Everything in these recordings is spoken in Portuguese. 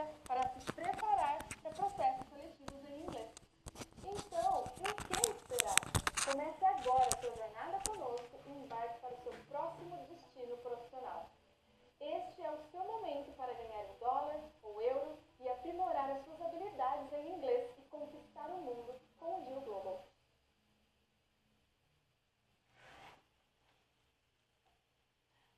pesquisa para se preparar para processos seletivos em inglês. Então, o que esperar? Comece agora sua jornada conosco e embarque para o seu próximo destino profissional. Este é o seu momento para ganhar em dólar ou euro e aprimorar as suas habilidades em inglês e conquistar o mundo com o Deal Global.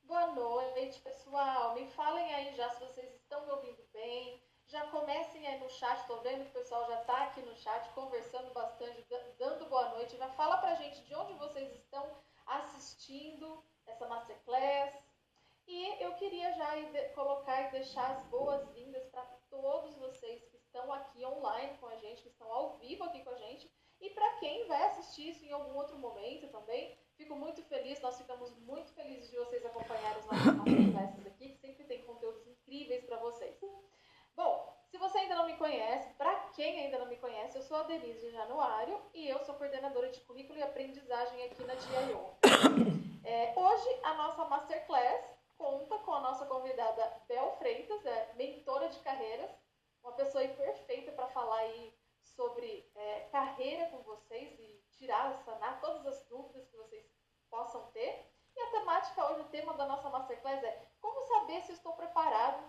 Boa noite, pessoal. Me falem aí já se vocês estão me ouvindo bem. Já comecem aí no chat. Estou vendo que o pessoal já está aqui no chat conversando bastante, dando boa noite. Já fala pra gente de onde vocês estão assistindo essa Masterclass. E eu queria já colocar e deixar as boas-vindas para todos vocês que estão aqui online com a gente, que estão ao vivo aqui com a gente. E para quem vai assistir isso em algum outro momento também, fico muito feliz, nós ficamos muito felizes de vocês acompanharem os nossos masterclasses aqui, que sempre tem conteúdos incríveis para vocês. Bom, se você ainda não me conhece, para quem ainda não me conhece, eu sou a Denise Januário e eu sou coordenadora de currículo e aprendizagem aqui na DIO. Hoje, a nossa Masterclass conta com a nossa convidada Bel Freitas, mentora de carreiras, uma pessoa perfeita para falar aí sobre carreira com vocês e sanar todas as dúvidas que vocês possam ter. E a temática hoje, o tema da nossa Masterclass é como saber se estou preparado,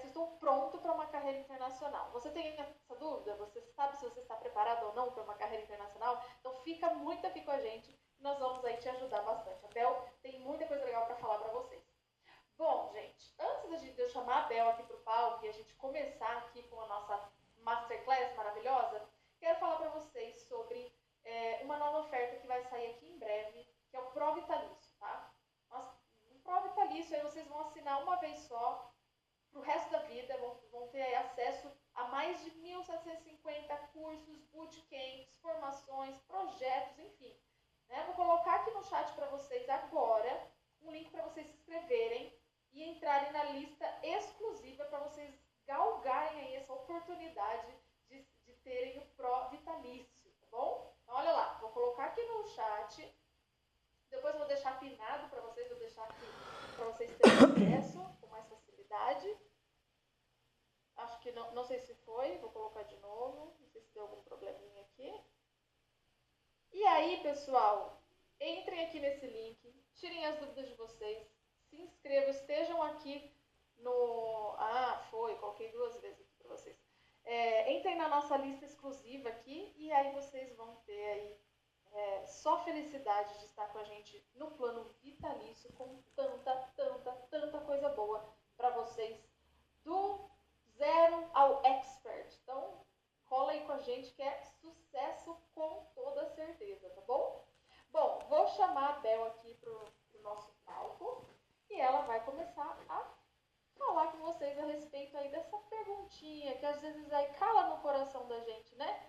se estou pronto para uma carreira internacional. Você tem essa dúvida? Você sabe se você está preparado ou não para uma carreira internacional? Então fica muito aqui com a gente, nós vamos aí te ajudar bastante. A Bel tem muita coisa legal para falar para vocês. Bom, gente, antes de eu chamar a Bel aqui para o palco e a gente começar aqui com a nossa Masterclass maravilhosa, quero falar para vocês sobre uma nova oferta que vai sair aqui em breve, que é o Pro Vitalício, tá? O Pro Vitalício, aí vocês vão assinar uma vez só, pro resto da vida, vão ter acesso a mais de 1.750 cursos, bootcamps, formações, projetos, enfim. Né? Vou colocar aqui no chat para vocês agora um link para vocês se inscreverem e entrarem na lista exclusiva para vocês galgarem aí essa oportunidade de terem o Pro Vitalício, tá bom? Então, olha lá, vou colocar aqui no chat, depois eu vou deixar pinado para vocês, vou deixar aqui para vocês terem acesso com mais facilidade. Acho que não sei se foi, vou colocar de novo, não sei se deu algum probleminha aqui. E aí, pessoal, entrem aqui nesse link, tirem as dúvidas de vocês, se inscrevam, estejam aqui no... coloquei 2 vezes aqui para vocês. Entrem na nossa lista exclusiva aqui e aí vocês vão ter aí só felicidade de estar com a gente no plano vitalício com tanta coisa boa para vocês do zero ao expert. Então, cola aí com a gente que é sucesso com toda certeza, tá bom? Bom, vou chamar a Bel aqui pro nosso palco e ela vai começar a falar com vocês a respeito aí dessa perguntinha que às vezes aí cala no coração da gente, né?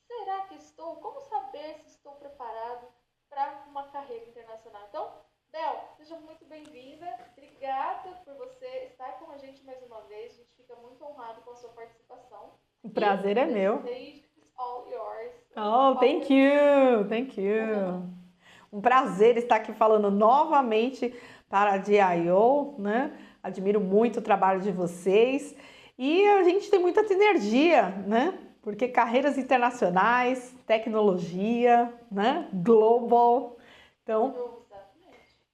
Será que estou? Como saber se estou preparado para uma carreira internacional? Então, Bel, seja muito bem-vinda. Obrigada por você estar com a gente mais uma vez. A gente fica muito honrado com a sua participação. O prazer é meu. The stage is all yours. Oh, thank you, thank you. Um prazer estar aqui falando novamente para a DIO, né? Admiro muito o trabalho de vocês e a gente tem muita energia, né? Porque carreiras internacionais, tecnologia, né? Global, então,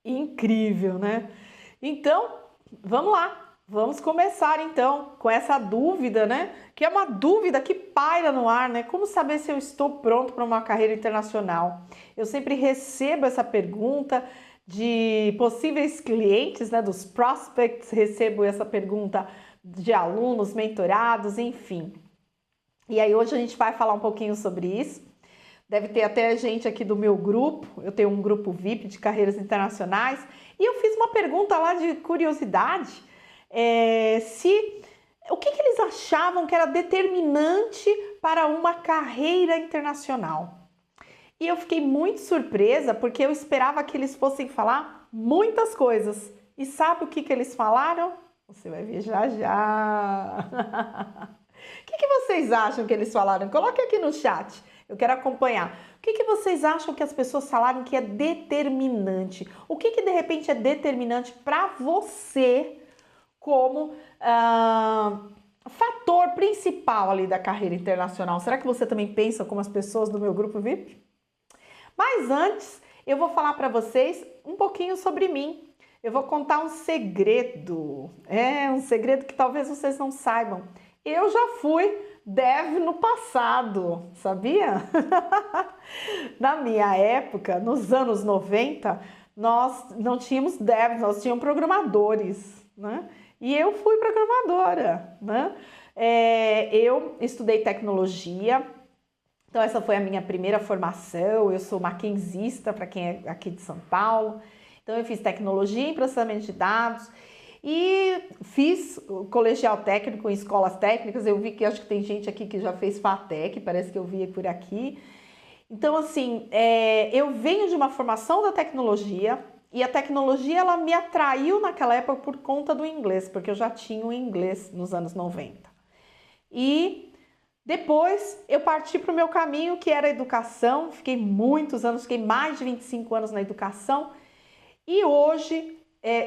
incrível, né? Então, vamos lá, vamos começar então com essa dúvida, né? Que é uma dúvida que paira no ar, né? Como saber se eu estou pronto para uma carreira internacional? Eu sempre recebo essa pergunta de possíveis clientes, né? Dos prospects, recebo essa pergunta de alunos, mentorados, enfim. E aí hoje a gente vai falar um pouquinho sobre isso. Deve ter até gente aqui do meu grupo, eu tenho um grupo VIP de carreiras internacionais, e eu fiz uma pergunta lá de curiosidade, o que eles achavam que era determinante para uma carreira internacional. E eu fiquei muito surpresa, porque eu esperava que eles fossem falar muitas coisas. E sabe o que eles falaram? Você vai ver já já. O que vocês acham que eles falaram? Coloque aqui no chat, eu quero acompanhar. O que vocês acham que as pessoas falaram que é determinante? O que de repente é determinante para você como fator principal ali da carreira internacional. Será que você também pensa como as pessoas do meu grupo VIP? Mas antes, eu vou falar para vocês um pouquinho sobre mim. Eu vou contar um segredo. Um segredo que talvez vocês não saibam. Eu já fui dev no passado, sabia? Na minha época, nos anos 90, nós não tínhamos devs, nós tínhamos programadores, né? E eu fui programadora, né? Eu estudei tecnologia, então essa foi a minha primeira formação. Eu sou maquinzista, para quem é aqui de São Paulo. Então eu fiz tecnologia em processamento de dados e fiz colegial técnico em escolas técnicas. Eu vi que acho que tem gente aqui que já fez FATEC, parece que eu vi por aqui. Então assim, eu venho de uma formação da tecnologia. E a tecnologia, ela me atraiu naquela época por conta do inglês, porque eu já tinha o inglês nos anos 90. E depois eu parti para o meu caminho, que era a educação. Fiquei muitos anos, fiquei mais de 25 anos na educação. E hoje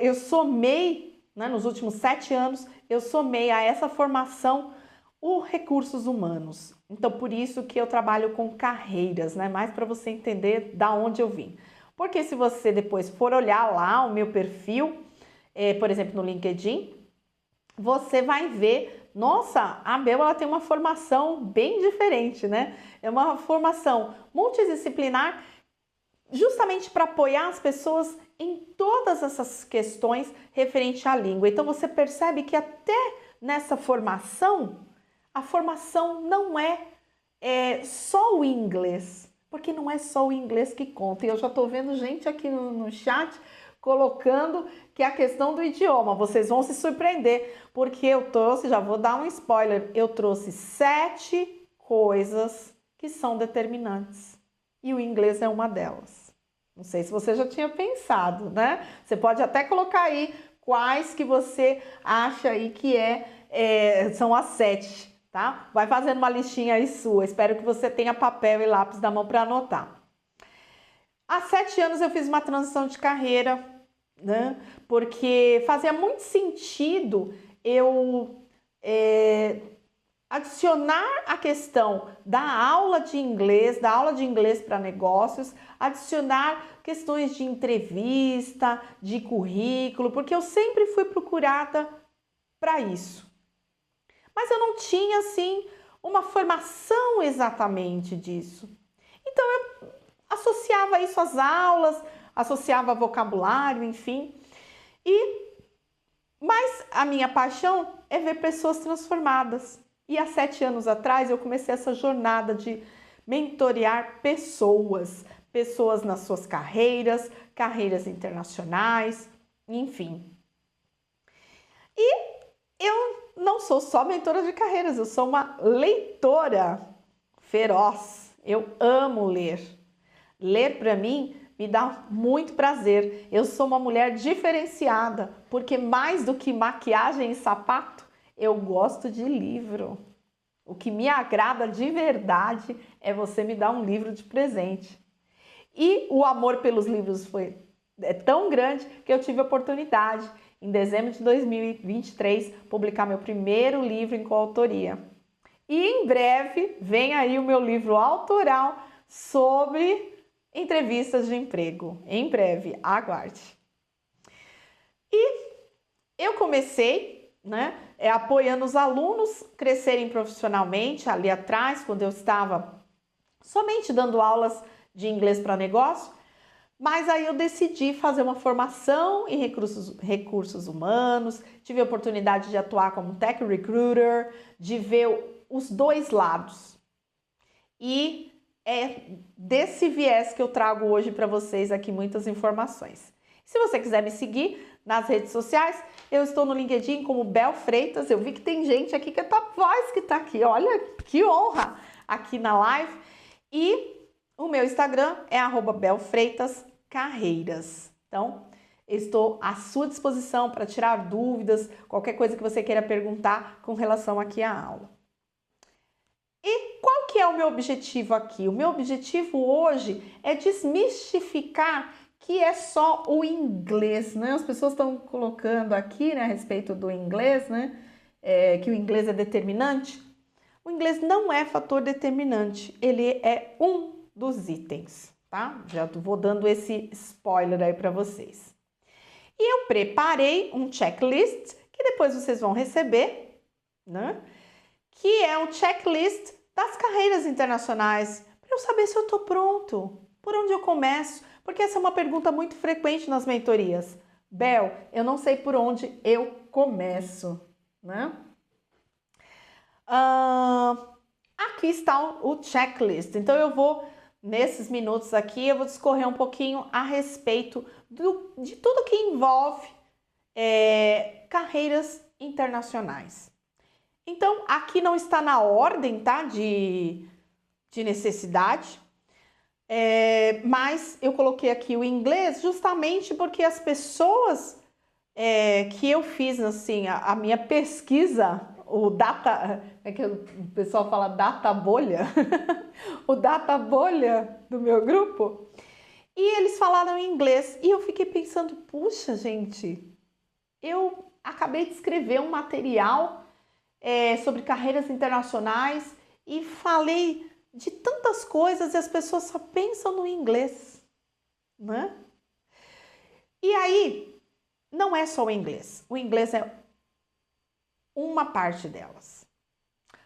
eu somei, né, nos últimos 7 anos, eu somei a essa formação os recursos humanos. Então, por isso que eu trabalho com carreiras, né? Mais para você entender da onde eu vim. Porque se você depois for olhar lá o meu perfil, por exemplo, no LinkedIn, você vai ver, nossa, a Bel, ela tem uma formação bem diferente, né? É uma formação multidisciplinar, justamente para apoiar as pessoas em todas essas questões referente à língua. Então você percebe que até nessa formação, a formação não é só o inglês. Porque não é só o inglês que conta. E eu já estou vendo gente aqui no chat colocando que é a questão do idioma. Vocês vão se surpreender, porque eu trouxe, já vou dar um spoiler, eu trouxe 7 coisas que são determinantes. E o inglês é uma delas. Não sei se você já tinha pensado, né? Você pode até colocar aí quais que você acha aí que são as 7. Tá? Vai fazendo uma listinha aí sua. Espero que você tenha papel e lápis na mão para anotar. Há 7 anos eu fiz uma transição de carreira, né? Porque fazia muito sentido eu adicionar a questão da aula de inglês para negócios, adicionar questões de entrevista, de currículo, porque eu sempre fui procurada para isso. Mas eu não tinha, assim, uma formação exatamente disso. Então, eu associava isso às aulas, associava vocabulário, enfim. Mas a minha paixão é ver pessoas transformadas. E há 7 anos atrás, eu comecei essa jornada de mentorear pessoas nas suas carreiras internacionais, enfim. E eu não sou só mentora de carreiras, eu sou uma leitora feroz. Eu amo ler. Ler para mim me dá muito prazer. Eu sou uma mulher diferenciada, porque mais do que maquiagem e sapato, eu gosto de livro. O que me agrada de verdade é você me dar um livro de presente. E o amor pelos livros é tão grande que eu tive a oportunidade, em dezembro de 2023, publicar meu primeiro livro em coautoria. E em breve vem aí o meu livro autoral sobre entrevistas de emprego. Em breve, aguarde. E eu comecei, né, apoiando os alunos crescerem profissionalmente ali atrás, quando eu estava somente dando aulas de inglês para negócio. Mas aí eu decidi fazer uma formação em recursos humanos, tive a oportunidade de atuar como tech recruiter, de ver os dois lados. E é desse viés que eu trago hoje para vocês aqui muitas informações. Se você quiser me seguir nas redes sociais, eu estou no LinkedIn como Bel Freitas. Eu vi que tem gente aqui que é tua voz que está aqui. Olha que honra aqui na live. E o meu Instagram é @belfreitascarreiras. Então, estou à sua disposição para tirar dúvidas, qualquer coisa que você queira perguntar com relação aqui à aula. E qual que é o meu objetivo aqui? O meu objetivo hoje é desmistificar que é só o inglês, né? As pessoas estão colocando aqui, né, a respeito do inglês, né? que o inglês é determinante. O inglês não é fator determinante, ele é um dos itens, tá? Já vou dando esse spoiler aí para vocês. E eu preparei um checklist que depois vocês vão receber, né? Que é um checklist das carreiras internacionais, para eu saber se eu estou pronto, por onde eu começo, porque essa é uma pergunta muito frequente nas mentorias. Bel, eu não sei por onde eu começo, né? Aqui está o checklist. Então eu vou, nesses minutos aqui, eu vou discorrer um pouquinho a respeito de tudo que envolve carreiras internacionais. Então, aqui não está na ordem, tá? De necessidade, mas eu coloquei aqui o inglês justamente porque as pessoas que eu fiz, assim, a minha pesquisa, o data, que o pessoal fala data bolha, o data bolha do meu grupo, e eles falaram em inglês, e eu fiquei pensando, puxa, gente, eu acabei de escrever um material sobre carreiras internacionais e falei de tantas coisas e as pessoas só pensam no inglês, né? E aí, não é só o inglês é uma parte delas.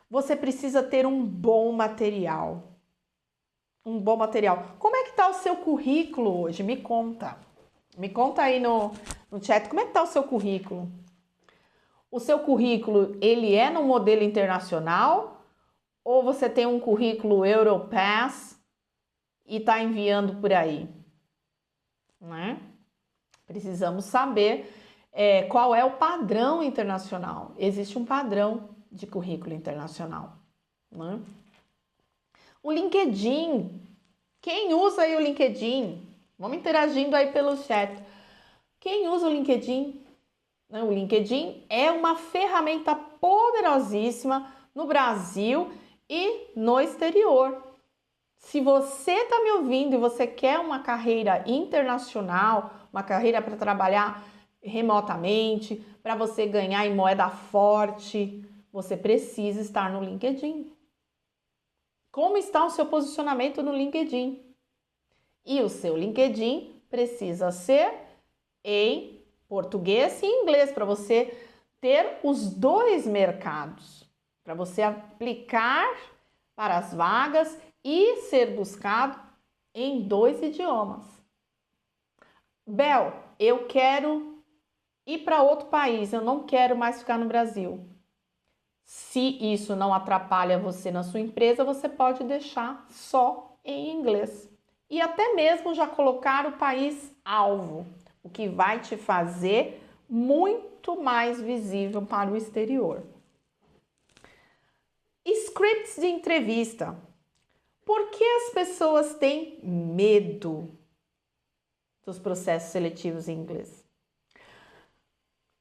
Você precisa ter um bom material. Um bom material. Como é que tá o seu currículo hoje? Me conta. Me conta aí no chat, como é que tá o seu currículo? O seu currículo, ele é no modelo internacional ou você tem um currículo Europass e está enviando por aí? Né? Precisamos saber qual é o padrão internacional. Existe um padrão de currículo internacional. Né? O LinkedIn. Quem usa aí o LinkedIn? Vamos interagindo aí pelo chat. Quem usa o LinkedIn? O LinkedIn é uma ferramenta poderosíssima no Brasil e no exterior. Se você está me ouvindo e você quer uma carreira internacional, uma carreira para trabalhar remotamente, para você ganhar em moeda forte, você precisa estar no LinkedIn. Como está o seu posicionamento no LinkedIn? E o seu LinkedIn precisa ser em português e inglês, para você ter os dois mercados, para você aplicar para as vagas e ser buscado em 2 idiomas. Bel, eu quero ir para outro país, eu não quero mais ficar no Brasil. Se isso não atrapalha você na sua empresa, você pode deixar só em inglês. E até mesmo já colocar o país alvo, o que vai te fazer muito mais visível para o exterior. Scripts de entrevista. Por que as pessoas têm medo dos processos seletivos em inglês?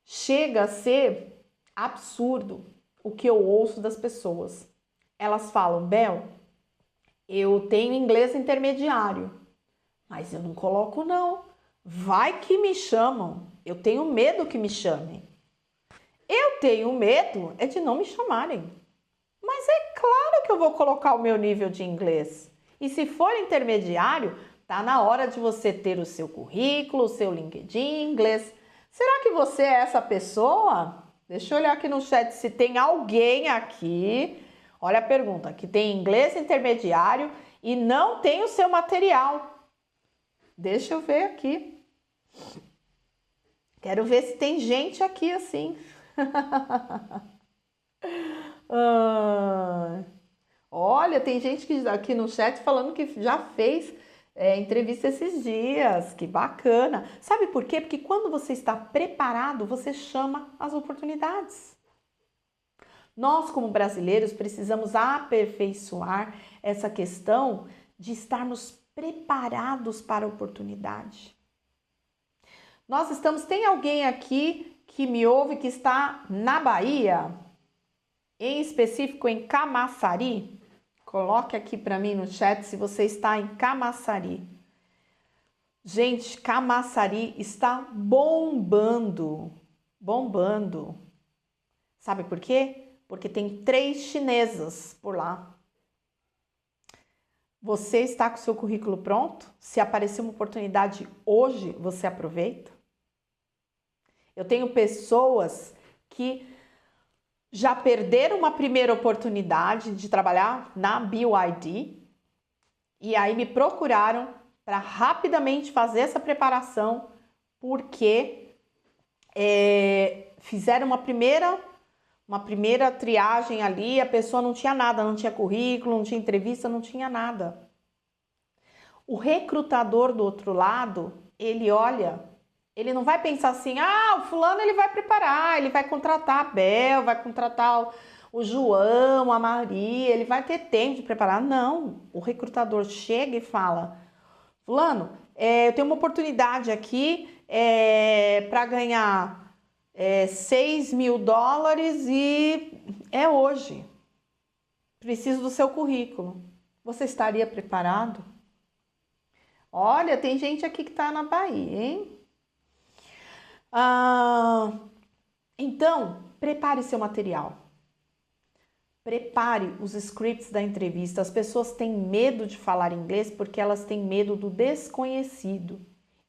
Chega a ser absurdo o que eu ouço das pessoas. Elas falam, Bel, eu tenho inglês intermediário, mas eu não coloco não. Vai que me chamam. Eu tenho medo que me chamem. Eu tenho medo de não me chamarem. Mas é claro que eu vou colocar o meu nível de inglês. E se for intermediário, tá na hora de você ter o seu currículo, o seu LinkedIn em inglês. Será que você é essa pessoa? Deixa eu olhar aqui no chat se tem alguém aqui. Olha a pergunta, que tem inglês intermediário e não tem o seu material. Deixa eu ver aqui. Quero ver se tem gente aqui assim. Olha, tem gente que aqui no chat falando que já fez entrevista esses dias. Que bacana. Sabe por quê? Porque quando você está preparado, você chama as oportunidades. Nós, como brasileiros, precisamos aperfeiçoar essa questão de estarmos preparados para a oportunidade. Nós estamos... Tem alguém aqui que me ouve que está na Bahia? Em específico em Camaçari? Coloque aqui para mim no chat se você está em Camaçari. Gente, Camaçari está bombando. Bombando. Sabe por quê? Porque tem 3 chinesas por lá. Você está com o seu currículo pronto? Se aparecer uma oportunidade hoje, você aproveita? Eu tenho pessoas que já perderam uma primeira oportunidade de trabalhar na BYD e aí me procuraram para rapidamente fazer essa preparação porque fizeram uma primeira triagem ali, a pessoa não tinha nada, não tinha currículo, não tinha entrevista, não tinha nada. O recrutador do outro lado, ele olha, ele não vai pensar assim, o fulano ele vai preparar, ele vai contratar a Bel, vai contratar o João, a Maria, ele vai ter tempo de preparar. Não, o recrutador chega e fala, fulano, eu tenho uma oportunidade aqui para ganhar $6.000 e é hoje. Preciso do seu currículo. Você estaria preparado? Olha, tem gente aqui que está na Bahia, hein? Então, prepare seu material. Prepare os scripts da entrevista. As pessoas têm medo de falar inglês porque elas têm medo do desconhecido.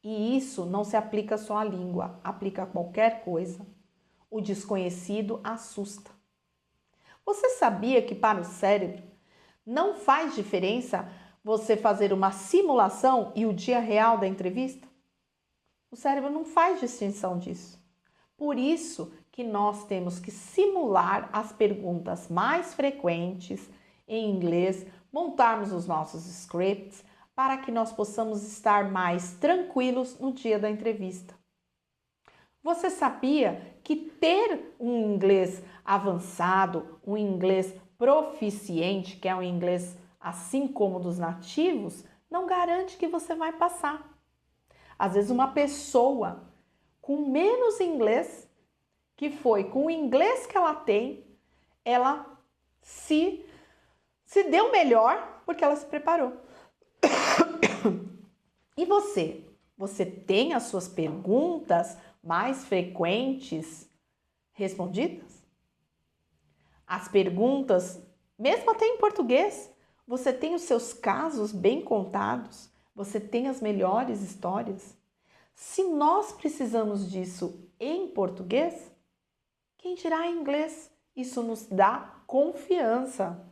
E isso não se aplica só à língua, aplica a qualquer coisa. O desconhecido assusta. Você sabia que para o cérebro não faz diferença você fazer uma simulação e o dia real da entrevista? O cérebro não faz distinção disso. Por isso que nós temos que simular as perguntas mais frequentes em inglês, montarmos os nossos scripts para que nós possamos estar mais tranquilos no dia da entrevista. Você sabia que ter um inglês avançado, um inglês proficiente, que é um inglês assim como dos nativos, não garante que você vai passar. Às vezes uma pessoa com menos inglês, que foi com o inglês que ela tem, ela se deu melhor porque ela se preparou. E você? Você tem as suas perguntas mais frequentes respondidas? As perguntas, mesmo até em português, você tem os seus casos bem contados? Você tem as melhores histórias? Se nós precisamos disso em português, quem dirá em inglês? Isso nos dá confiança.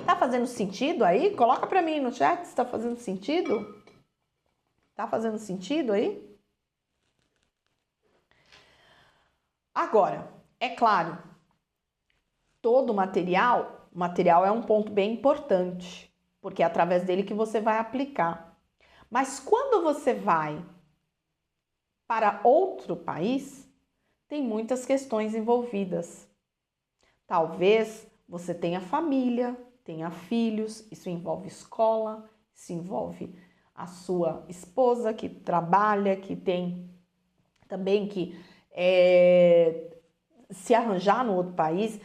Tá fazendo sentido aí? Coloca para mim no chat se tá fazendo sentido. Tá fazendo sentido aí? Agora, é claro, todo material é um ponto bem importante, porque é através dele que você vai aplicar. Mas quando você vai para outro país, tem muitas questões envolvidas. Talvez você tenha família, tenha filhos, isso envolve escola, isso envolve a sua esposa que trabalha, que tem também que se arranjar no outro país.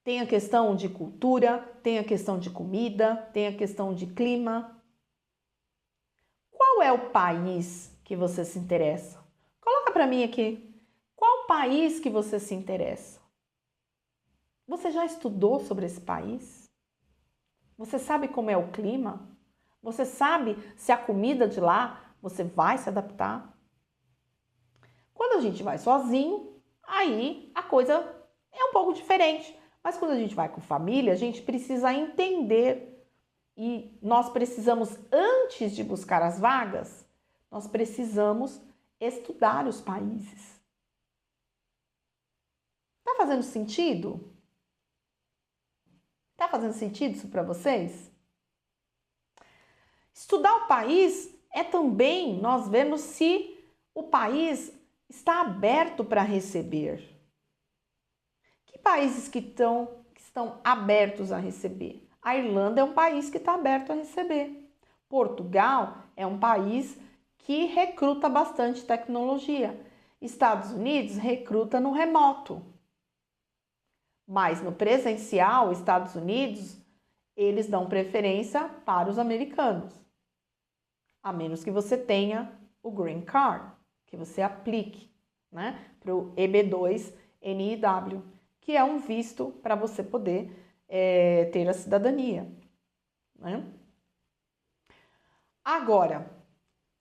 Tem a questão de cultura, tem a questão de comida, tem a questão de clima. Qual é o país que você se interessa? Coloca para mim aqui. Qual país que você se interessa? Você já estudou sobre esse país? Você sabe como é o clima? Você sabe se a comida de lá você vai se adaptar? Quando a gente vai sozinho, aí a coisa é um pouco diferente. Mas quando a gente vai com família, a gente precisa entender. E nós precisamos, antes de buscar as vagas, nós precisamos estudar os países. Tá fazendo sentido? Tá fazendo sentido isso para vocês? Estudar o país é também nós vermos se o país está aberto para receber. Que países que estão abertos a receber? A Irlanda é um país que está aberto a receber. Portugal é um país que recruta bastante tecnologia. Estados Unidos recruta no remoto. Mas no presencial, Estados Unidos, eles dão preferência para os americanos. A menos que você tenha o Green Card, que você aplique né? Para o EB2 NIW, que é um visto para você poder ter a cidadania, né? Agora,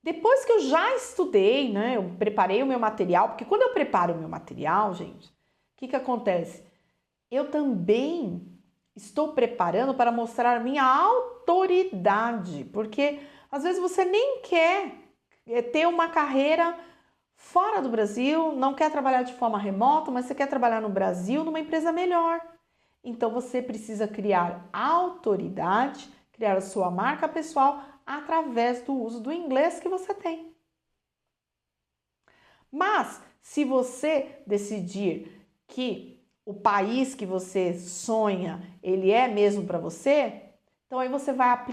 depois que eu já estudei, né? Eu preparei o meu material, porque quando eu preparo o meu material, gente, o que acontece? Eu também estou preparando para mostrar minha autoridade, porque às vezes você nem quer ter uma carreira fora do Brasil, não quer trabalhar de forma remota, mas você quer trabalhar no Brasil numa empresa melhor. Então você precisa criar autoridade, criar a sua marca pessoal através do uso do inglês que você tem. Mas se você decidir que o país que você sonha, ele é mesmo para você, então aí você vai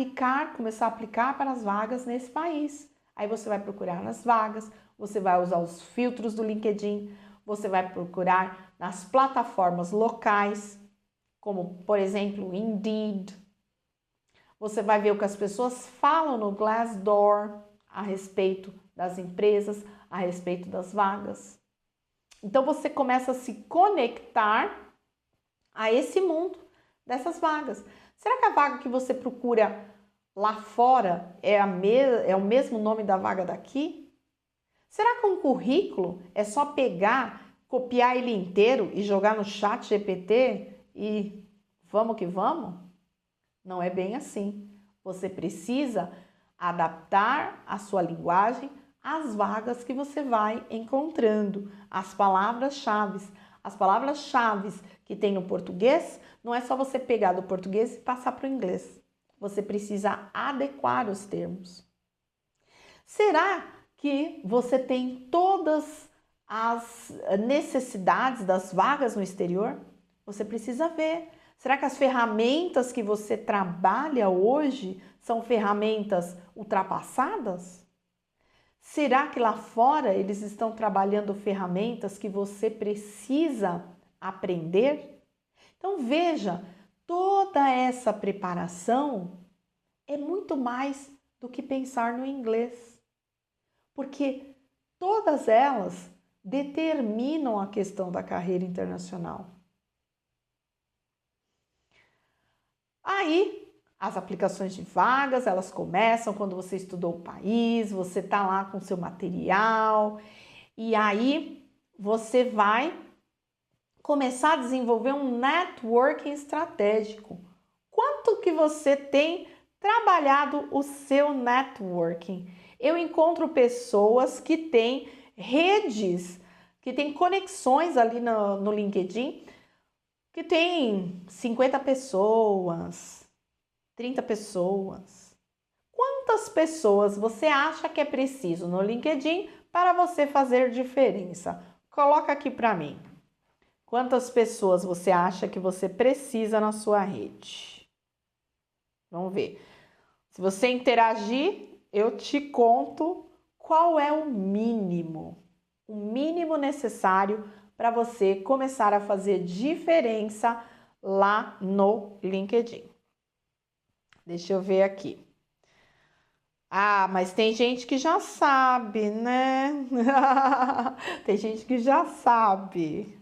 começar a aplicar para as vagas nesse país. Aí você vai procurar nas vagas, você vai usar os filtros do LinkedIn, você vai procurar nas plataformas locais, como por exemplo Indeed. Você vai ver o que as pessoas falam no Glassdoor a respeito das empresas, a respeito das vagas. Então você começa a se conectar a esse mundo dessas vagas. Será que a vaga que você procura lá fora é o mesmo nome da vaga daqui? Será que um currículo é só pegar, copiar ele inteiro e jogar no chat GPT e vamos que vamos? Não é bem assim. Você precisa adaptar a sua linguagem às vagas que você vai encontrando, as palavras-chave. As palavras-chave que tem no português, não é só você pegar do português e passar para o inglês. Você precisa adequar os termos. Será que você tem todas as necessidades das vagas no exterior? Você precisa ver. Será que as ferramentas que você trabalha hoje são ferramentas ultrapassadas? Será que lá fora eles estão trabalhando ferramentas que você precisa aprender? Então veja, toda essa preparação é muito mais do que pensar no inglês, porque todas elas determinam a questão da carreira internacional. Aí, as aplicações de vagas, elas começam quando você estudou o país, você tá lá com seu material, e aí você vai começar a desenvolver um networking estratégico. Quanto que você tem trabalhado o seu networking? Eu encontro pessoas que têm redes, que têm conexões ali no LinkedIn, que tem 50 pessoas, 30 pessoas. Quantas pessoas você acha que é preciso no LinkedIn para você fazer diferença? Coloca aqui para mim. Quantas pessoas você acha que você precisa na sua rede? Vamos ver. Se você interagir, eu te conto qual é o mínimo necessário para você começar a fazer diferença lá no LinkedIn. Deixa eu ver aqui. Ah, mas tem gente que já sabe, né? Tem gente que já sabe.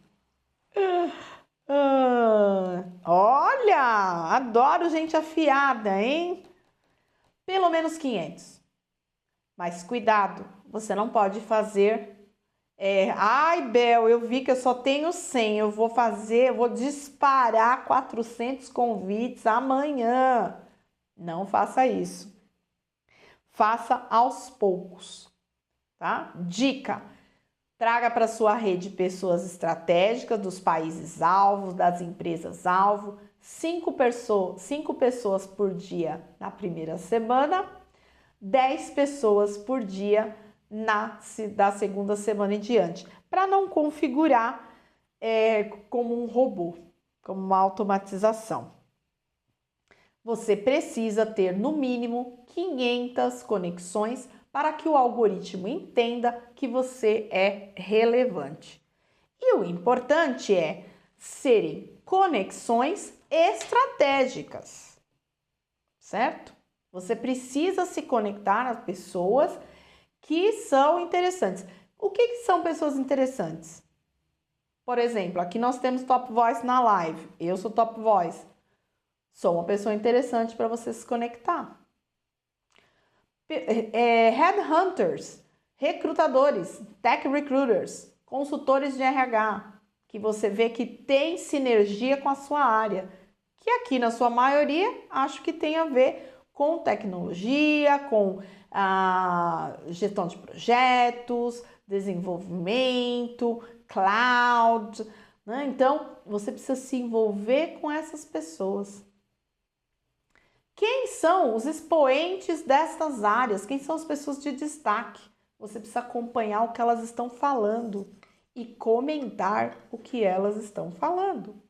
Olha, adoro gente afiada, hein? Pelo menos 500. Mas cuidado, você não pode fazer... ai, Bel, eu vi que eu só tenho 100, eu vou disparar 400 convites amanhã. Não faça isso. Faça aos poucos, tá? Dica: traga para sua rede pessoas estratégicas dos países alvos, das empresas alvo, 5 pessoas por dia na primeira semana, 10 pessoas por dia da segunda semana em diante, para não configurar como um robô, como uma automatização. Você precisa ter no mínimo 500 conexões para que o algoritmo entenda que você é relevante. E o importante é serem conexões estratégicas, certo? Você precisa se conectar a pessoas que são interessantes. O que são pessoas interessantes? Por exemplo, aqui nós temos Top Voice na live. Eu sou Top Voice. Sou uma pessoa interessante para você se conectar. Headhunters, recrutadores, tech recruiters, consultores de RH, que você vê que tem sinergia com a sua área, que aqui na sua maioria acho que tem a ver com tecnologia, com a gestão de projetos, desenvolvimento, cloud, né? Então, você precisa se envolver com essas pessoas. Quem são os expoentes destas áreas? Quem são as pessoas de destaque? Você precisa acompanhar o que elas estão falando e comentar o que elas estão falando.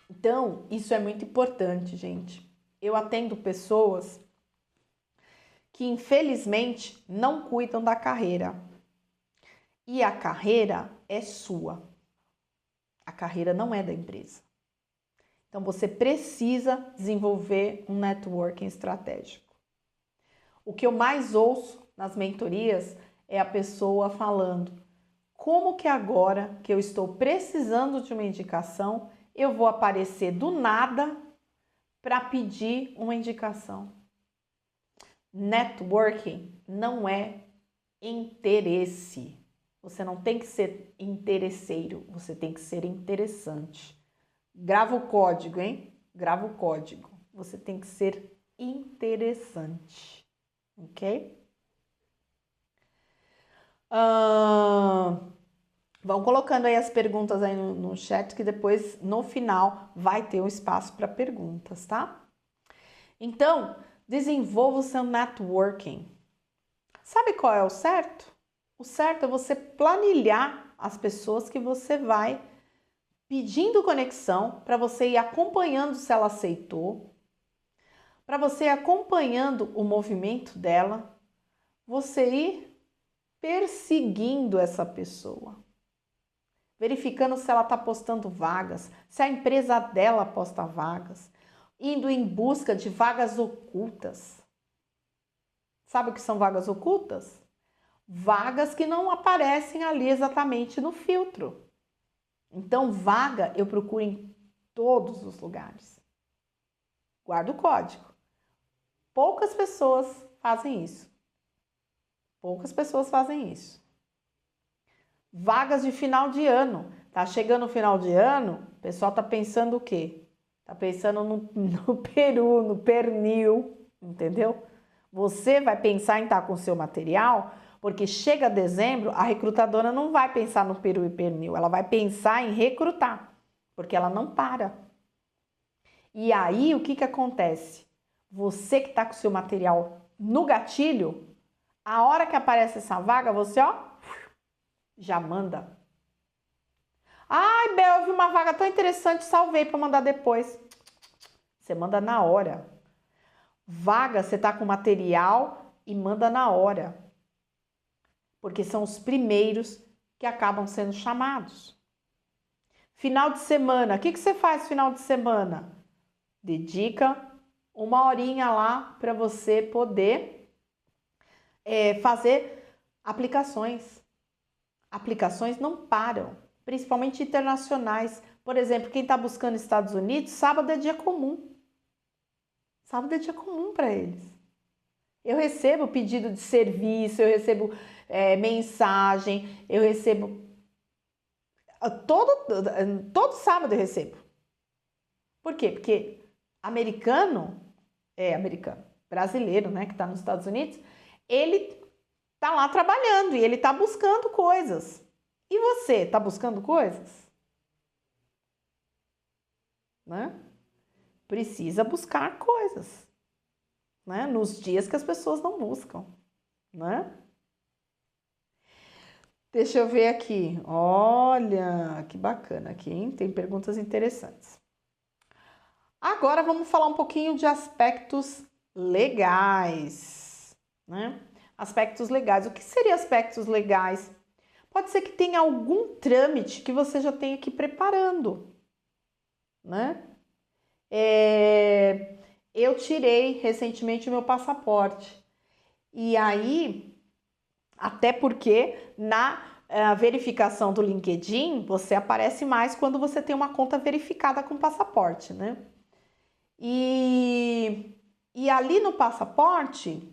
Então, isso é muito importante, gente. Eu atendo pessoas que, infelizmente, não cuidam da carreira. E a carreira é sua. A carreira não é da empresa. Então, você precisa desenvolver um networking estratégico. O que eu mais ouço nas mentorias é a pessoa falando: como que agora que eu estou precisando de uma indicação, eu vou aparecer do nada para pedir uma indicação? Networking não é interesse. Você não tem que ser interesseiro, você tem que ser interessante. Grava o código, hein? Grava o código. Você tem que ser interessante, ok? Vão colocando aí as perguntas aí no chat, que depois, no final, vai ter um espaço para perguntas, tá? Então, desenvolva o seu networking. Sabe qual é o certo? O certo é você planilhar as pessoas que você vai pedindo conexão, para você ir acompanhando se ela aceitou, para você ir acompanhando o movimento dela, você ir perseguindo essa pessoa, verificando se ela está postando vagas, se a empresa dela posta vagas, indo em busca de vagas ocultas. Sabe o que são vagas ocultas? Vagas que não aparecem ali exatamente no filtro. Então, vaga eu procuro em todos os lugares. Guarda o código. Poucas pessoas fazem isso. Poucas pessoas fazem isso. Vagas de final de ano. Tá chegando o final de ano, o pessoal tá pensando o quê? Tá pensando no peru, no pernil, entendeu? Você vai pensar em estar com o seu material, porque chega dezembro, a recrutadora não vai pensar no peru e pernil, ela vai pensar em recrutar, porque ela não para. E aí, o que acontece? Você que está com o seu material no gatilho, a hora que aparece essa vaga, você, ó, já manda. Ai, Bel, eu vi uma vaga tão interessante, salvei para mandar depois. Você manda na hora. Vaga, você tá com material e manda na hora. Porque são os primeiros que acabam sendo chamados. Final de semana, o que você faz final de semana? Dedica uma horinha lá para você poder fazer aplicações. Aplicações não param, principalmente internacionais. Por exemplo, quem está buscando Estados Unidos, sábado é dia comum. Sábado é dia comum para eles. Eu recebo pedido de serviço, eu recebo mensagem, eu recebo... Todo sábado eu recebo. Por quê? Porque brasileiro, né, que está nos Estados Unidos, ele tá lá trabalhando e ele tá buscando coisas. E você, tá buscando coisas? Né? Precisa buscar coisas, né? Nos dias que as pessoas não buscam, né? Deixa eu ver aqui. Olha, que bacana aqui, hein? Tem perguntas interessantes. Agora vamos falar um pouquinho de aspectos legais, né? Aspectos legais. O que seriam aspectos legais? Pode ser que tenha algum trâmite que você já tenha que ir preparando, né? Eu tirei recentemente o meu passaporte. E aí, até porque na verificação do LinkedIn, você aparece mais quando você tem uma conta verificada com passaporte, né? E ali no passaporte,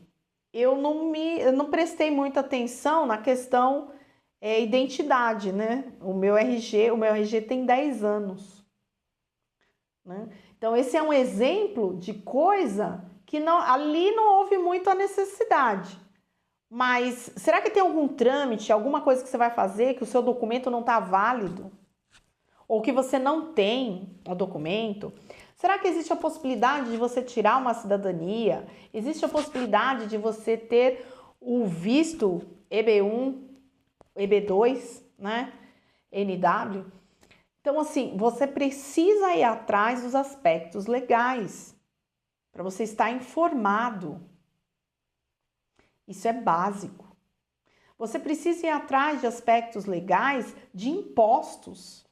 eu não prestei muita atenção na questão identidade, né? O meu RG tem 10 anos, né? Então, esse é um exemplo de coisa que ali não houve muito a necessidade. Mas será que tem algum trâmite, alguma coisa que você vai fazer que o seu documento não está válido? Ou que você não tem o documento? Será que existe a possibilidade de você tirar uma cidadania? Existe a possibilidade de você ter o visto EB1, EB2, né? NW? Então, assim, você precisa ir atrás dos aspectos legais para você estar informado. Isso é básico. Você precisa ir atrás de aspectos legais de impostos,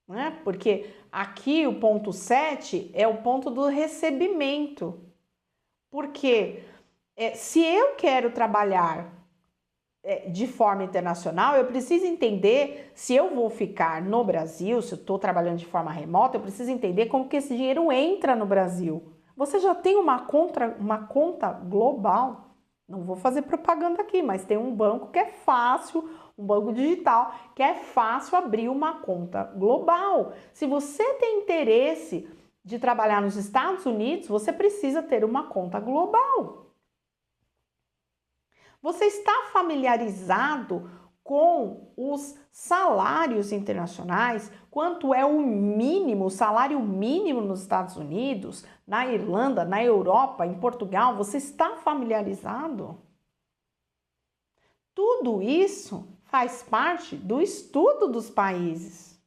né? Porque aqui o ponto 7 é o ponto do recebimento. Porque se eu quero trabalhar de forma internacional, eu preciso entender se eu vou ficar no Brasil, se eu estou trabalhando de forma remota, eu preciso entender como que esse dinheiro entra no Brasil. Você já tem uma conta global? Não vou fazer propaganda aqui, mas tem um banco que é fácil, um banco digital, que é fácil abrir uma conta global. Se você tem interesse de trabalhar nos Estados Unidos, você precisa ter uma conta global. Você está familiarizado com os salários internacionais? Quanto é o mínimo, o salário mínimo nos Estados Unidos, na Irlanda, na Europa, em Portugal? Você está familiarizado? Tudo isso faz parte do estudo dos países.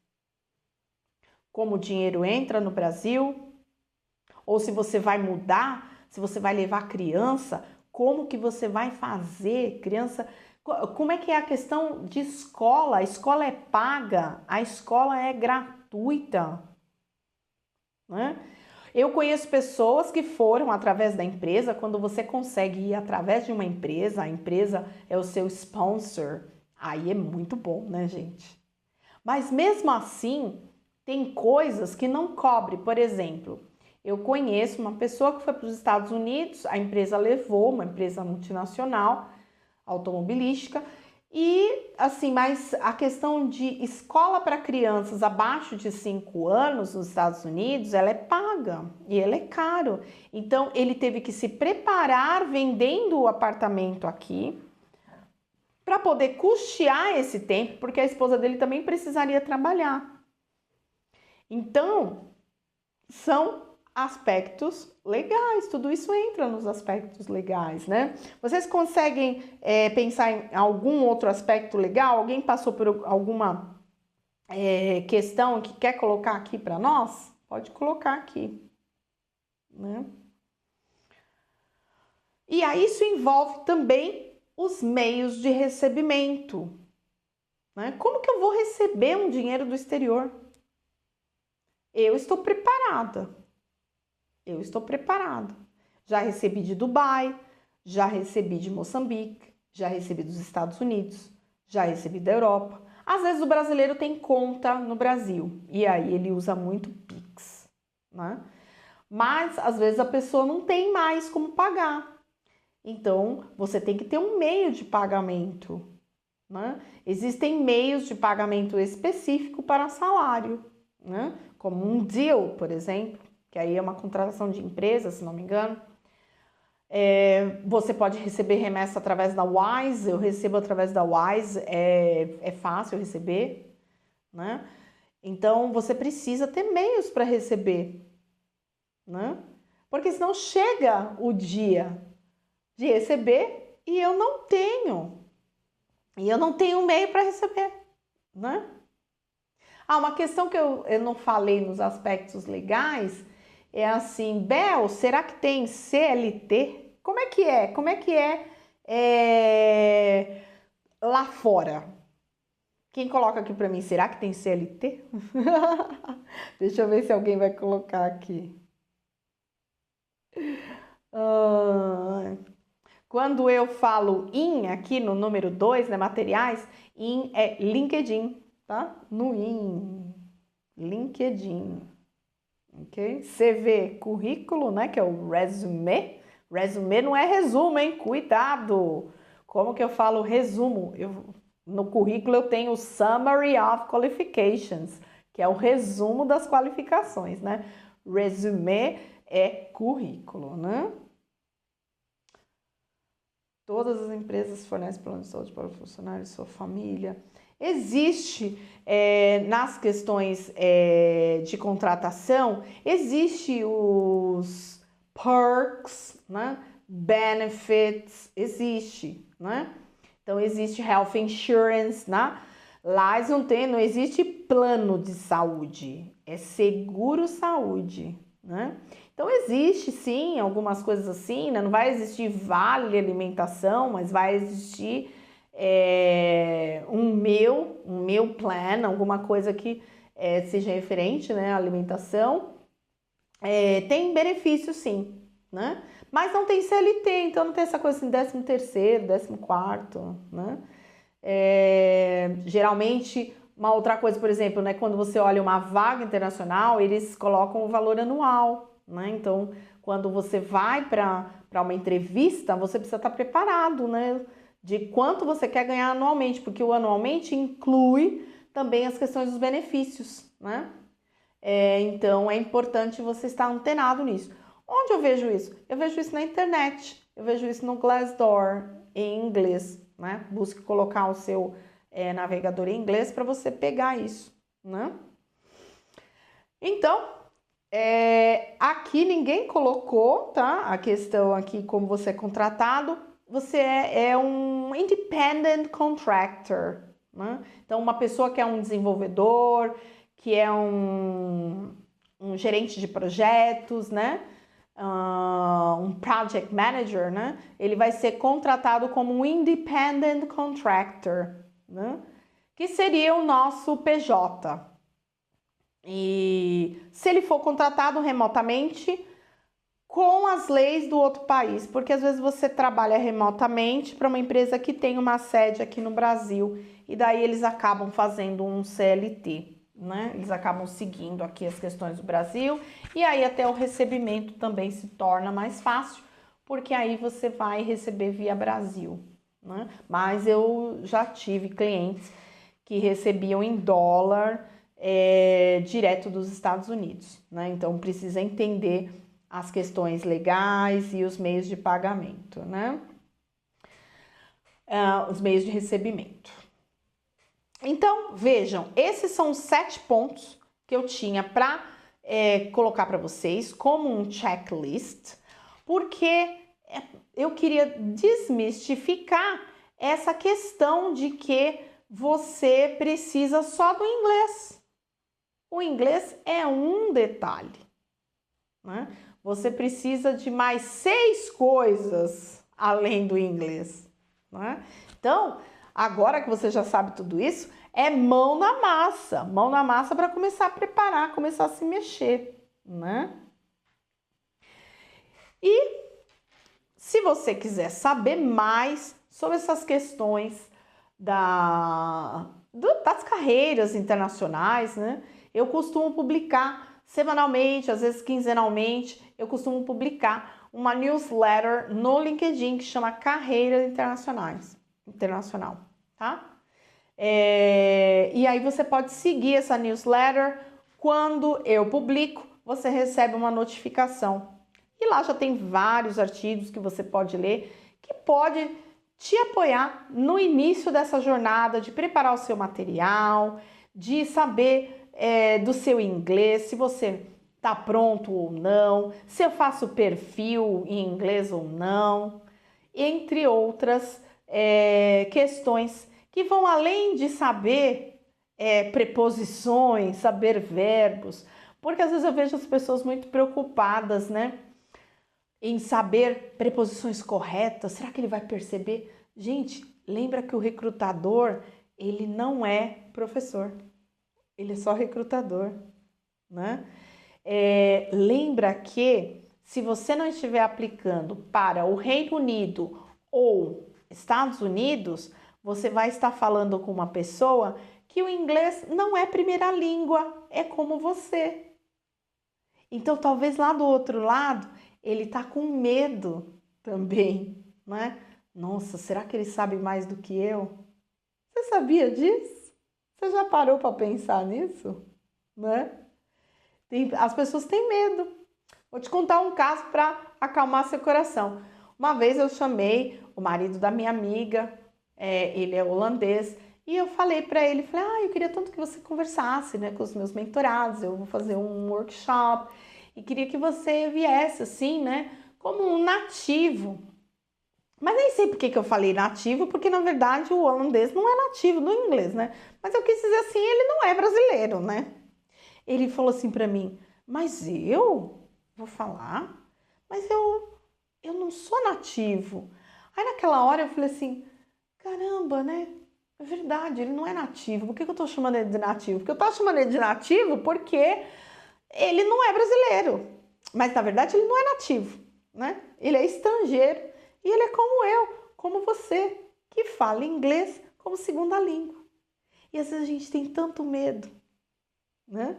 Como o dinheiro entra no Brasil, ou se você vai mudar, se você vai levar criança, como que você vai fazer, criança, como é que é a questão de escola? A escola é paga, a escola é gratuita, né? Eu conheço pessoas que foram através da empresa, quando você consegue ir através de uma empresa, a empresa é o seu sponsor, aí é muito bom, né, gente? Mas mesmo assim, tem coisas que não cobre, por exemplo, eu conheço uma pessoa que foi para os Estados Unidos, a empresa levou, uma empresa multinacional, automobilística, e assim, mas a questão de escola para crianças abaixo de 5 anos nos Estados Unidos, ela é paga e ela é caro. Então, ele teve que se preparar vendendo o apartamento aqui para poder custear esse tempo, porque a esposa dele também precisaria trabalhar. Então, são aspectos legais, tudo isso entra nos aspectos legais, né? Vocês conseguem pensar em algum outro aspecto legal? Alguém passou por alguma questão que quer colocar aqui para nós? Pode colocar aqui, né? E aí isso envolve também os meios de recebimento, né? Como que eu vou receber um dinheiro do exterior? Eu estou preparada. Eu estou preparado. Já recebi de Dubai, já recebi de Moçambique, já recebi dos Estados Unidos, já recebi da Europa. Às vezes o brasileiro tem conta no Brasil e aí ele usa muito Pix, né? Mas às vezes a pessoa não tem mais como pagar. Então você tem que ter um meio de pagamento, né? Existem meios de pagamento específico para salário, né? Como um deal, por exemplo, que aí é uma contratação de empresa, se não me engano. Você pode receber remessa através da Wise, eu recebo através da Wise, é fácil receber, né? Então, você precisa ter meios para receber, né? Porque senão chega o dia de receber e eu não tenho. E eu não tenho meio para receber, né? Uma questão que eu não falei nos aspectos legais é assim, Bel, será que tem CLT? Como é que é? Como é que é lá fora? Quem coloca aqui para mim, será que tem CLT? Deixa eu ver se alguém vai colocar aqui. Quando eu falo in aqui no número 2, né, materiais, in é LinkedIn, tá? No in, LinkedIn, ok? CV, currículo, né, que é o resume. Resume não é resumo, hein? Cuidado! Como que eu falo resumo? No currículo eu tenho o Summary of Qualifications, que é o resumo das qualificações, né? Resume é currículo, né? Todas as empresas fornecem plano de saúde para o funcionário e sua família. Existe, nas questões de contratação, existe os perks, né? Benefits, existe, né? Então, existe health insurance, né? Lá não existe plano de saúde, é seguro saúde, né? Então, existe sim algumas coisas assim, né? Não vai existir vale alimentação, mas vai existir um meal plan, alguma coisa que seja referente, né, à alimentação. Tem benefício sim, né? Mas não tem CLT, então não tem essa coisa assim, 13º, 14º, né? Geralmente, uma outra coisa, por exemplo, né, quando você olha uma vaga internacional, eles colocam o valor anual, né? Então, quando você vai para uma entrevista, você precisa estar preparado, né? De quanto você quer ganhar anualmente, porque o anualmente inclui também as questões dos benefícios, né? Então, é importante você estar antenado nisso. Onde eu vejo isso? Eu vejo isso na internet, eu vejo isso no Glassdoor, em inglês, né? Busque colocar o seu navegador em inglês para você pegar isso, né? Então, aqui ninguém colocou, tá? A questão aqui, como você é contratado, você é um independent contractor, né? Então, uma pessoa que é um desenvolvedor, que é um gerente de projetos, né? Um project manager, né? Ele vai ser contratado como um independent contractor, né? Que seria o nosso PJ. E se ele for contratado remotamente com as leis do outro país, porque às vezes você trabalha remotamente para uma empresa que tem uma sede aqui no Brasil e daí eles acabam fazendo um CLT, né? Eles acabam seguindo aqui as questões do Brasil e aí até o recebimento também se torna mais fácil, porque aí você vai receber via Brasil, né? Mas eu já tive clientes que recebiam em dólar direto dos Estados Unidos, né? Então precisa entender as questões legais e os meios de pagamento, né? Os meios de recebimento. Então, vejam, esses são os 7 pontos que eu tinha para colocar para vocês como um checklist, porque eu queria desmistificar essa questão de que você precisa só do inglês. O inglês é um detalhe, né? Você precisa de mais 6 coisas além do inglês, né? Então, agora que você já sabe tudo isso, é mão na massa para começar a preparar, começar a se mexer, né? E se você quiser saber mais sobre essas questões das carreiras internacionais, né? Eu costumo publicar semanalmente, às vezes quinzenalmente, eu costumo publicar uma newsletter no LinkedIn que chama Carreiras Internacional, tá? E aí você pode seguir essa newsletter. Quando eu publico, você recebe uma notificação. E lá já tem vários artigos que você pode ler, que pode te apoiar no início dessa jornada de preparar o seu material, de saber do seu inglês, se você está pronto ou não, se eu faço perfil em inglês ou não, entre outras questões que vão além de saber preposições, saber verbos, porque às vezes eu vejo as pessoas muito preocupadas, né, em saber preposições corretas. Será que ele vai perceber? Gente, lembra que o recrutador, ele não é professor, ele é só recrutador, né? Lembra que se você não estiver aplicando para o Reino Unido Ou Estados Unidos, você vai estar falando com uma pessoa que o inglês não é primeira língua, é como você. Então, talvez lá do outro lado, ele tá com medo também, né? Nossa, será que ele sabe mais do que eu? Você sabia disso? Você já parou para pensar nisso? Né? As pessoas têm medo. Vou te contar um caso para acalmar seu coração. Uma vez eu chamei o marido da minha amiga, ele é holandês, e eu falei para ele, falei, eu queria tanto que você conversasse, né, com os meus mentorados, eu vou fazer um workshop, e queria que você viesse assim, né, como um nativo. Mas nem sei por que eu falei nativo, porque na verdade o holandês não é nativo do inglês, né? Mas eu quis dizer assim, ele não é brasileiro, né? Ele falou assim para mim, mas eu vou falar? Mas eu não sou nativo. Aí naquela hora eu falei assim, caramba, né? É verdade, ele não é nativo. Por que eu tô chamando ele de nativo? Porque eu tô chamando ele de nativo porque ele não é brasileiro. Mas na verdade ele não é nativo, né? Ele é estrangeiro e ele é como eu, como você, que fala inglês como segunda língua. E às vezes a gente tem tanto medo, né?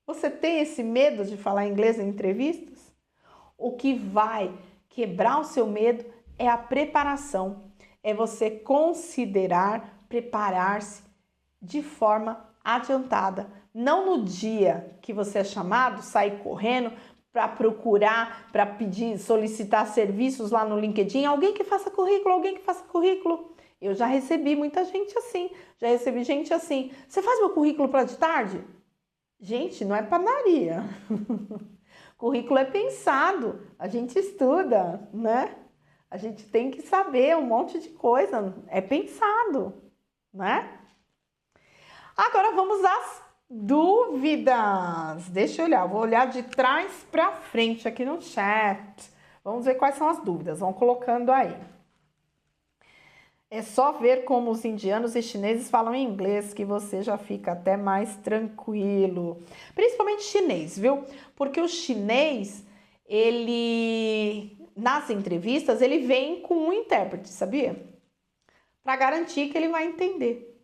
Você tem esse medo de falar inglês em entrevistas? O que vai quebrar o seu medo é a preparação. É você considerar preparar-se de forma adiantada. Não no dia que você é chamado, sair correndo para procurar, para pedir, solicitar serviços lá no LinkedIn. Alguém que faça currículo, alguém que faça currículo. Eu já recebi muita gente assim. Já recebi gente assim. Você faz meu currículo para de tarde? Gente, não é panaria. Currículo é pensado, a gente estuda, né? A gente tem que saber um monte de coisa, é pensado, né? Agora vamos às dúvidas. Deixa eu olhar, vou olhar de trás para frente aqui no chat. Vamos ver quais são as dúvidas, vão colocando aí. É só ver como os indianos e chineses falam inglês que você já fica até mais tranquilo. Principalmente chinês, viu? Porque o chinês, ele, nas entrevistas, ele vem com um intérprete, sabia? Para garantir que ele vai entender.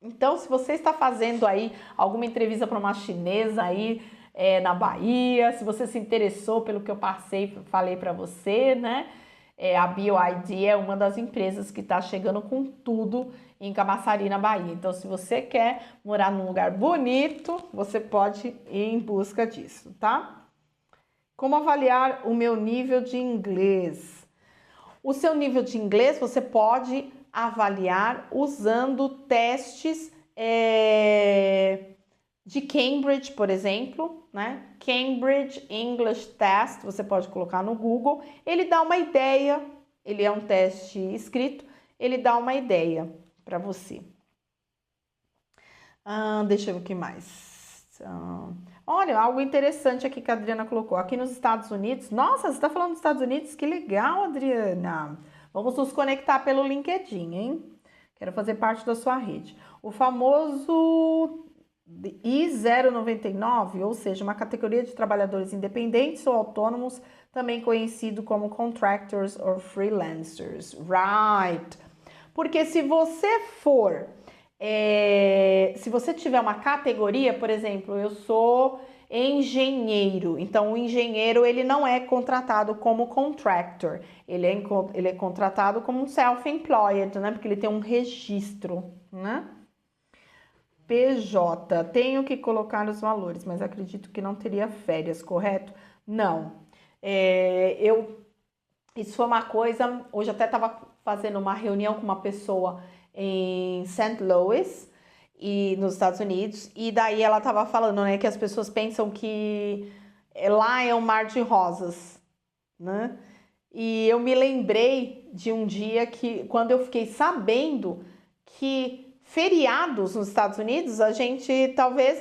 Então, se você está fazendo aí alguma entrevista para uma chinesa aí na Bahia, se você se interessou pelo que eu falei para você, né? A BioID é uma das empresas que está chegando com tudo em Camaçari, na Bahia. Então, se você quer morar num lugar bonito, você pode ir em busca disso, tá? Como avaliar o meu nível de inglês? O seu nível de inglês você pode avaliar usando testes de Cambridge, por exemplo, né? Cambridge English Test, você pode colocar no Google. Ele dá uma ideia, ele é um teste escrito, ele dá uma ideia para você. Deixa eu ver o que mais. Olha, algo interessante aqui que a Adriana colocou. Aqui nos Estados Unidos, nossa, você está falando dos Estados Unidos? Que legal, Adriana. Vamos nos conectar pelo LinkedIn, hein? Quero fazer parte da sua rede. O famoso I-099, ou seja, uma categoria de trabalhadores independentes ou autônomos, também conhecido como contractors or freelancers. Right. Porque se você for, se você tiver uma categoria, por exemplo, eu sou engenheiro, então o engenheiro ele não é contratado como contractor, ele é contratado como um self-employed, né? Porque ele tem um registro, né? PJ, tenho que colocar os valores, mas acredito que não teria férias, correto? Não. Isso foi uma coisa, hoje até estava fazendo uma reunião com uma pessoa em St. Louis, e nos Estados Unidos, e daí ela estava falando, né, que as pessoas pensam que lá é um mar de rosas, né? E eu me lembrei de um dia que, quando eu fiquei sabendo que feriados nos Estados Unidos, a gente talvez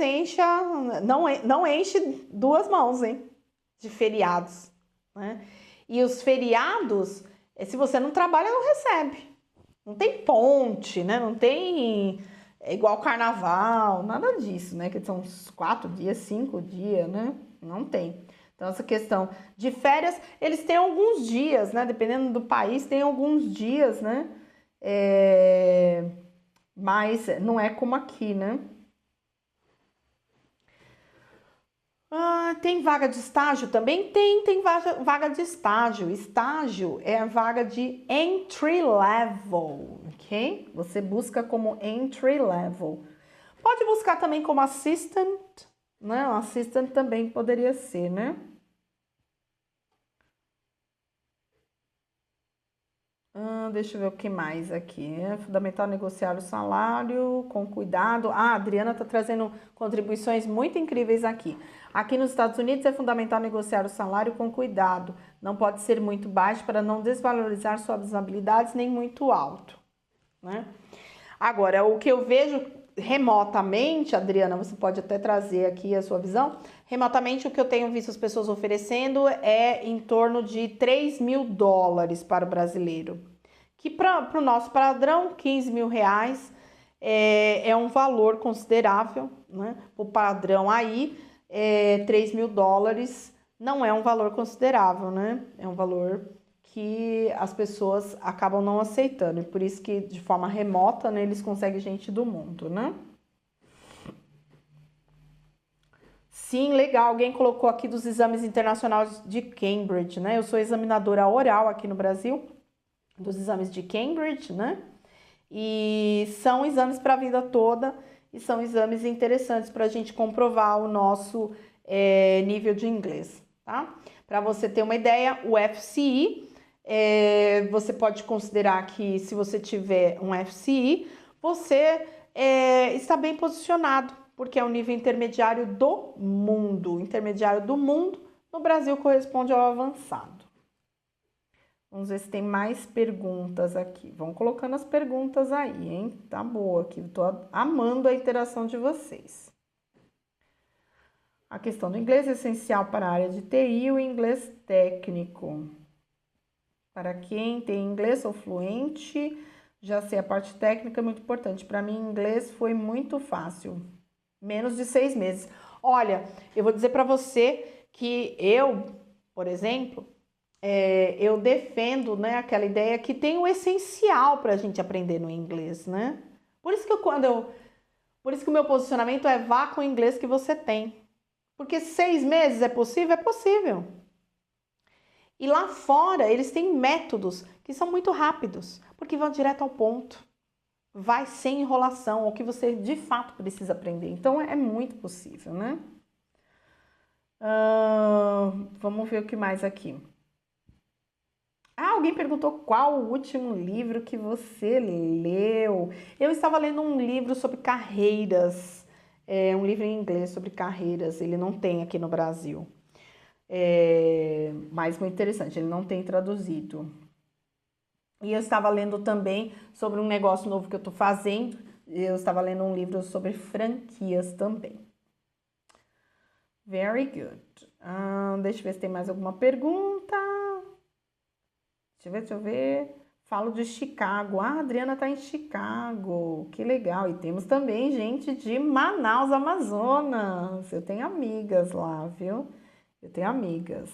não enche duas mãos, hein, de feriados, né? E os feriados, se você não trabalha, não recebe. Não tem ponte, né? Não tem igual carnaval, nada disso, né? Que são uns 4 dias, 5 dias, né? Não tem. Então, essa questão de férias, eles têm alguns dias, né? Dependendo do país, tem alguns dias, né? Mas não é como aqui, né? Tem vaga de estágio também? Tem vaga de estágio. Estágio é a vaga de entry level, ok? Você busca como entry level. Pode buscar também como assistant, né? Assistant também poderia ser, né? Deixa eu ver o que mais aqui. É fundamental negociar o salário com cuidado. A Adriana está trazendo contribuições muito incríveis aqui. Aqui nos Estados Unidos é fundamental negociar o salário com cuidado. Não pode ser muito baixo para não desvalorizar suas habilidades, nem muito alto, né? Agora, o que eu vejo remotamente, Adriana, você pode até trazer aqui a sua visão. Remotamente, o que eu tenho visto as pessoas oferecendo é em torno de $3.000 para o brasileiro. Que para o nosso padrão, R$ 15.000 é um valor considerável, né? O padrão aí, $3.000 não é um valor considerável, né? É um valor que as pessoas acabam não aceitando. E por isso que, de forma remota, né, eles conseguem gente do mundo, né? Sim, legal. Alguém colocou aqui dos exames internacionais de Cambridge, né? Eu sou examinadora oral aqui no Brasil, dos exames de Cambridge, né? E são exames para a vida toda e são exames interessantes para a gente comprovar o nosso nível de inglês, tá? Para você ter uma ideia, o FCI, você pode considerar que se você tiver um FCI, você está bem posicionado, porque é o nível intermediário do mundo. Intermediário do mundo, no Brasil corresponde ao avançado. Vamos ver se tem mais perguntas aqui. Vão colocando as perguntas aí, hein? Tá boa aqui. Tô amando a interação de vocês. A questão do inglês é essencial para a área de TI e o inglês técnico. Para quem tem inglês ou fluente, já sei a parte técnica é muito importante. Para mim, inglês foi muito fácil. Menos de 6 meses. Olha, eu vou dizer para você que eu, por exemplo, eu defendo, né, aquela ideia que tem o essencial para a gente aprender no inglês, né? Por isso que por isso que o meu posicionamento é vá com o inglês que você tem. Porque 6 meses é possível? É possível. E lá fora eles têm métodos que são muito rápidos, porque vão direto ao ponto. Vai sem enrolação, o que você de fato precisa aprender. Então é muito possível, né? Vamos ver o que mais aqui. Alguém perguntou qual o último livro que você leu. Eu estava lendo um livro sobre carreiras, um livro em inglês sobre carreiras. Ele não tem aqui no Brasil, mas muito interessante. Ele não tem traduzido. E eu estava lendo também sobre um negócio novo que eu estou fazendo. Eu estava lendo um livro sobre franquias também. Very good. Deixa eu ver se tem mais alguma pergunta. Deixa eu ver. Falo de Chicago. A Adriana está em Chicago. Que legal. E temos também gente de Manaus, Amazonas. Eu tenho amigas lá, viu? Eu tenho amigas.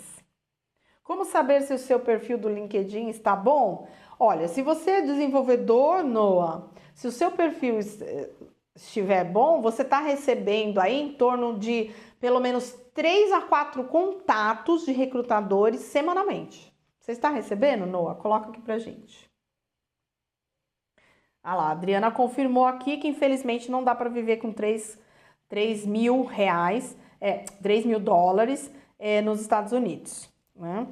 Como saber se o seu perfil do LinkedIn está bom? Olha, se você é desenvolvedor, Noah, se o seu perfil estiver bom, você está recebendo aí em torno de pelo menos 3 a 4 contatos de recrutadores semanalmente. Você está recebendo, Noah? Coloca aqui pra gente. Lá, a Adriana confirmou aqui que infelizmente não dá para viver com $3.000, $3.000 nos Estados Unidos, né?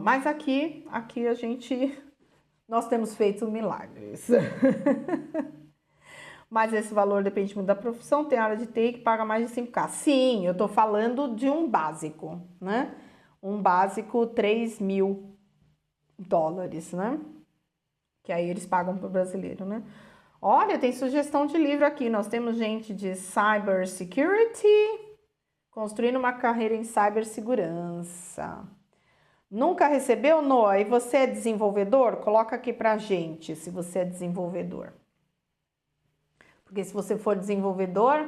Mas aqui nós temos feito milagres. Mas esse valor depende muito da profissão. Tem área de TI que paga mais de 5K. Sim, eu tô falando de um básico, né? Um básico $3.000, né? Que aí eles pagam pro brasileiro, né? Olha, tem sugestão de livro aqui. Nós temos gente de Cybersecurity, construindo uma carreira em cibersegurança. Nunca recebeu, Noah? E você é desenvolvedor? Coloca aqui pra gente se você é desenvolvedor. Porque se você for desenvolvedor,